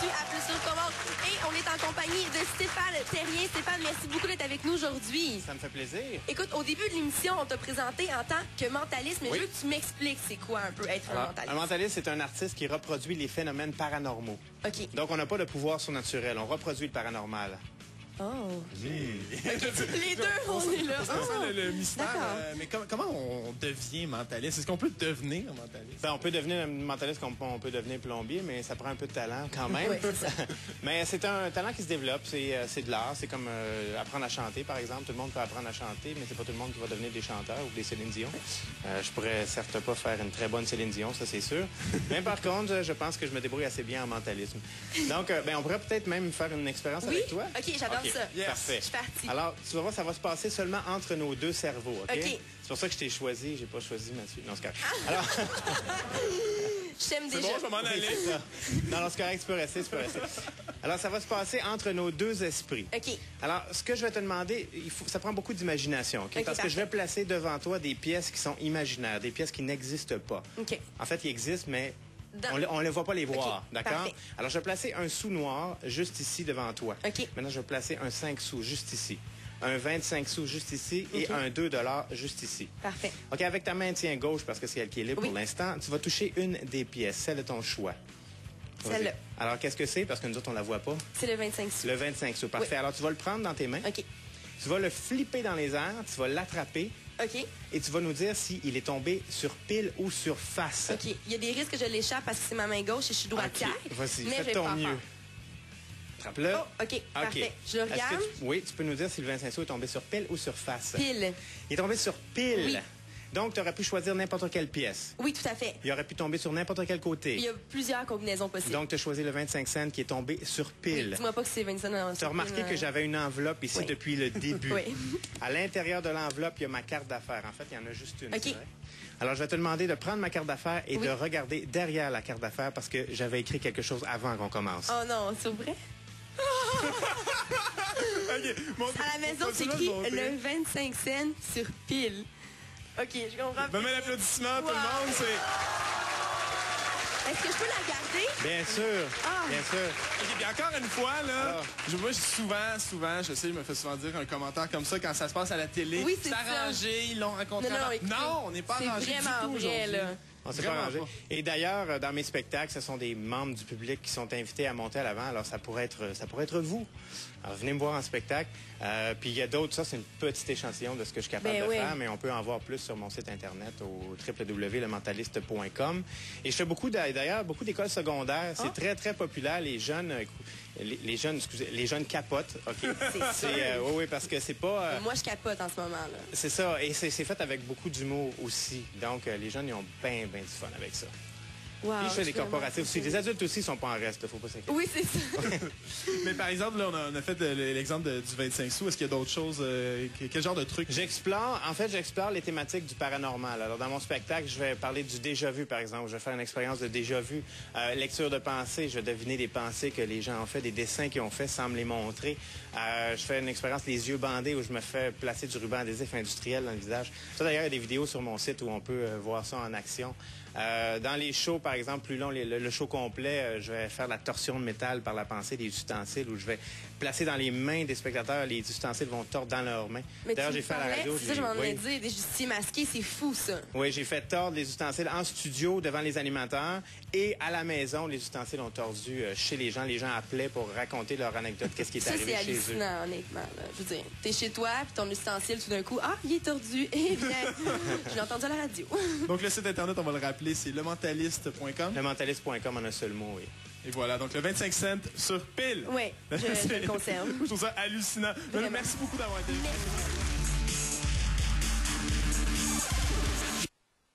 reçu à Plus sur Commande. Et on est en compagnie de Stéphane Terrien. Stéphane, merci beaucoup d'être avec nous aujourd'hui. Ça me fait plaisir. Écoute, au début de l'émission, on t'a présenté en tant que mentaliste, mais Oui. je veux que tu m'expliques c'est quoi un peu être un mentaliste. Un mentaliste, c'est un artiste qui reproduit les phénomènes paranormaux. OK. Donc, on n'a pas de pouvoir surnaturel. On reproduit le paranormal. Oh. Les deux, on est là. C'est ça le mystère. D'accord. Mais comment on devient mentaliste? Est-ce qu'on peut devenir mentaliste? Ben, on peut devenir un mentaliste comme on peut devenir plombier, mais ça prend un peu de talent quand même. Oui, c'est ça. Mais c'est un talent qui se développe. C'est de l'art. C'est comme apprendre à chanter, par exemple. Tout le monde peut apprendre à chanter, mais c'est pas tout le monde qui va devenir des chanteurs ou des Céline Dion. Je pourrais certes pas faire une très bonne Céline Dion, ça c'est sûr. Mais par contre, je pense que je me débrouille assez bien en mentalisme. Donc, ben, on pourrait peut-être même faire une expérience Oui? avec toi. OK, j'adore ça. Yes. Parfait. Je suis partie. Alors, tu vas voir, ça va se passer seulement entre nos deux cerveaux, OK? OK. C'est pour ça que je t'ai choisi. J'ai pas choisi Mathieu. Non, c'est correct. Alors, Je t'aime C'est déjà. bon, je vais m'en aller. c'est ça. Non, c'est correct, tu peux rester, tu peux rester. Alors, ça va se passer entre nos deux esprits. OK. Alors, ce que je vais te demander, ça prend beaucoup d'imagination, OK? OK, Parce que je vais parfait. placer devant toi des pièces qui sont imaginaires, des pièces qui n'existent pas. OK. En fait, ils existent, mais Dans- on ne les voit pas les voir, OK, d'accord? parfait. Alors, je vais placer un sou noir juste ici devant toi. OK. Maintenant, je vais placer un 5 sous juste ici, un 25 sous juste ici et OK. un 2 juste ici. Parfait. OK, avec ta main tiens gauche, parce que c'est elle qui est libre Oui. pour l'instant, tu vas toucher une des pièces, celle de ton choix. Vas-y. Celle-là. Alors, qu'est-ce que c'est? Parce que nous autres, on la voit pas. C'est le 25 sous. Le 25 sous, parfait. Oui. Alors, tu vas le prendre dans tes mains. OK. Tu vas le flipper dans les airs, tu vas l'attraper OK. et tu vas nous dire s'il est tombé sur pile ou sur face. OK. Il y a des risques que je l'échappe parce que c'est ma main gauche et je suis droitière. OK, vas-y, mais fais j'ai ton pas mieux. peur. Attrape-le. Oh, OK, parfait. Je le Est-ce que regarde. oui, tu peux nous dire si le 25 sous est tombé sur pile ou sur face. Pile. Il est tombé sur pile. Oui. Donc, tu aurais pu choisir n'importe quelle pièce. Oui, tout à fait. Il aurait pu tomber sur n'importe quel côté. Il y a plusieurs combinaisons possibles. Donc, tu as choisi le 25 cents qui est tombé sur pile. Oui, dis-moi pas que c'est 25 Tu as remarqué que j'avais une enveloppe ici Oui. depuis le début. Oui. À l'intérieur de l'enveloppe, il y a ma carte d'affaires. En fait, il y en a juste une. OK. c'est vrai. Alors, je vais te demander de prendre ma carte d'affaires et Oui. de regarder derrière la carte d'affaires parce que j'avais écrit quelque chose avant qu'on commence. Oh non, c'est vrai? OK. Bon, À la maison, c'est écrit le 25 cents sur pile. OK, je comprends. Ben, mets l'applaudissement, tout le Wow. monde. C'est... Est-ce que je peux la garder? Bien sûr, Ah. bien sûr. OK, puis encore une fois, là, Alors. moi, je sais, je me fais souvent dire un commentaire comme ça quand ça se passe à la télé. Oui, c'est ça. arrangé, ils l'ont raconté. Non, non, avant. écoutez, Non, on n'est pas arrangé c'est du vraiment tout vrai, aujourd'hui. là. On s'est pas Vraiment arrangé. pas. Et d'ailleurs, dans mes spectacles, ce sont des membres du public qui sont invités à monter à l'avant. Alors, ça pourrait être vous. Alors, venez me voir en spectacle. Puis, il y a d'autres. Ça, c'est une petite échantillon de ce que je suis capable Ben de oui. faire, mais on peut en voir plus sur mon site Internet au www.lementaliste.com. Et je fais d'ailleurs, beaucoup d'écoles secondaires. C'est très, très populaire. Les jeunes, les jeunes capotent. OK? C'est oui, oui, parce que c'est pas... Moi, je capote en ce moment, là. C'est ça, et c'est fait avec beaucoup d'humour aussi. Donc, les jeunes, ils ont bien du fun avec ça. Wow, Puis je fais des je suis vraiment corporatifs aussi. Les adultes aussi sont pas en reste, faut pas s'inquiéter. Oui, c'est ça. Mais par exemple, là, on a fait l'exemple du 25 sous. Est-ce qu'il y a d'autres choses? Quel genre de trucs? J'explore les thématiques du paranormal. Alors, dans mon spectacle, je vais parler du déjà-vu, par exemple. Je vais faire une expérience de déjà-vu. Lecture de pensée, je vais deviner des pensées que les gens ont fait, des dessins qu'ils ont fait sans me les montrer. Je fais une expérience les yeux bandés où je me fais placer du ruban adhésif industriel dans le visage. Ça, d'ailleurs, il y a des vidéos sur mon site où on peut voir ça en action. Dans les shows, par exemple, plus long, le show complet, je vais faire la torsion de métal par la pensée des ustensiles où je vais placer dans les mains des spectateurs, les ustensiles vont tordre dans leurs mains. Mais D'ailleurs, tu j'ai me fait à la parlais, radio. c'est ça, je m'en oui. ai dit, des justiciers masqués, c'est fou, ça. Oui, j'ai fait tordre les ustensiles en studio devant les animateurs et à la maison, les ustensiles ont tordu chez les gens. Les gens appelaient pour raconter leur anecdote, qu'est-ce qui est Ça, arrivé c'est chez eux. hallucinant, honnêtement. Là. Je veux dire, t'es chez toi, puis ton ustensile, tout d'un coup, ah, il est tordu. Eh bien, je l'ai entendu à la radio. Donc, le site Internet, on va le rappeler, c'est lementaliste.com. Lementaliste.com en un seul mot, oui. Et voilà, donc le 25 cents sur pile. Oui, je le conserve. Je trouve ça hallucinant. Vraiment. Merci beaucoup d'avoir été. Merci.